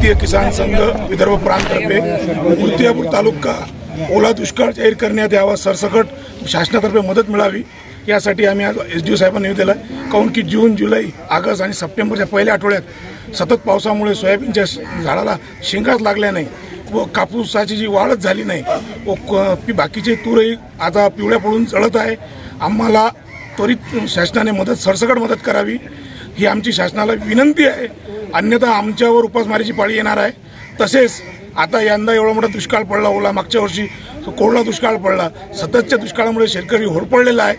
भारतीय किसान संघ विदर्भ प्रांततर्फे मूर्तिजापूर तालुका ओला दुष्काळ जाहीर करण्यात यावा, सरसकट शासनातर्फे मदत मिळावी यासाठी आम्ही आज SDO साहेबांना निवेदन दिलं। काऊन की जून, जुलै, ऑगस्ट आणि सप्टेंबरच्या पहिल्या आठवड्यात सतत पावसामुळे सोयाबीनच्या झाडाला शेंगाच लागल्या नाही व कापूसाची जी वाढच झाली नाही व बाकीचे तूरही आता पिवळ्या पडून जळत आहे। आम्हाला त्वरित शासनाने सरसकट मदत करावी ही आमची शासनाला विनंती आहे, अन्यथा आमच्यावर उपासमारीची पाळी येणार आहे। तसेच आता यंदा एवढा मोठा दुष्काळ पडला, ओला मागच्या वर्षी कोरडा दुष्काळ पडला, सततच्या दुष्काळामुळे शेतकरी होरपळलेला आहे।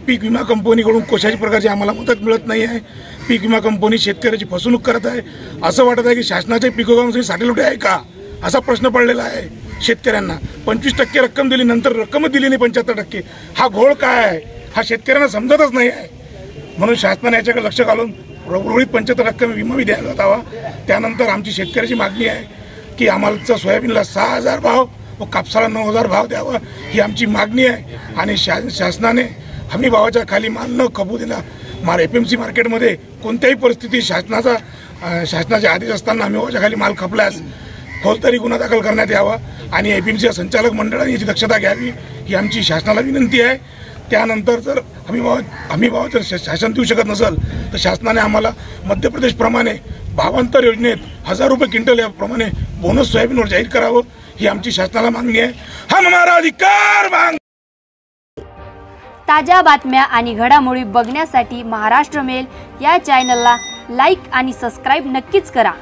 पीक विमा कंपनीकडून कशाही प्रकारची आम्हाला मदत मिळत नाही आहे। पीक विमा कंपनी शेतकऱ्याची फसवणूक करत आहे। असं वाटत आहे की शासनाचे पीक विम्यासाठी साठेलोटे आहे का, असा प्रश्न पडलेला आहे शेतकऱ्यांना। 25% रक्कम दिली, नंतर रक्कमच दिली नाही 75%। हा घोळ काय आहे हा शेतकऱ्यांना समजतच नाही आहे। म्हणून शासनाने याच्याकडे लक्ष घालून उर्वरित 75% विमा द्यावा हवा। त्यानंतर आमची शेतकऱ्याची मागणी आहे की आम्हाला सोयाबीनला 6000 भाव व कापसाला 9000 भाव द्यावा, ही आमची मागणी आहे। आणि शासनाने हमी भावाच्या खाली माल न खपू दिला। FMC मार्केटमध्ये कोणत्याही परिस्थितीत शासनाचे आदेश असताना हमी भावाच्या खाली माल खपल्यास फौजदारी गुन्हा दाखल करण्यात यावा आणि FMC संचालक मंडळाने याची दक्षता घ्यावी, ही आमची शासनाला विनंती आहे। त्यानंतर जर हमी भाव जर शासन देऊ शकत नसेल तर शासनाने आम्हाला मध्य प्रदेशप्रमाणे भावांतर योजनेत 1000 रुपये क्विंटल याप्रमाणे बोनस सोयाबीनवर जाहीर करावं, ही आमची शासनाला मागणी आहे। हम हमारा अधिकार मांग। ताज्या बातम्या आणि घडामोडी बघण्यासाठी महाराष्ट्र मेल या चॅनलला लाईक आणि सबस्क्राईब नक्कीच करा।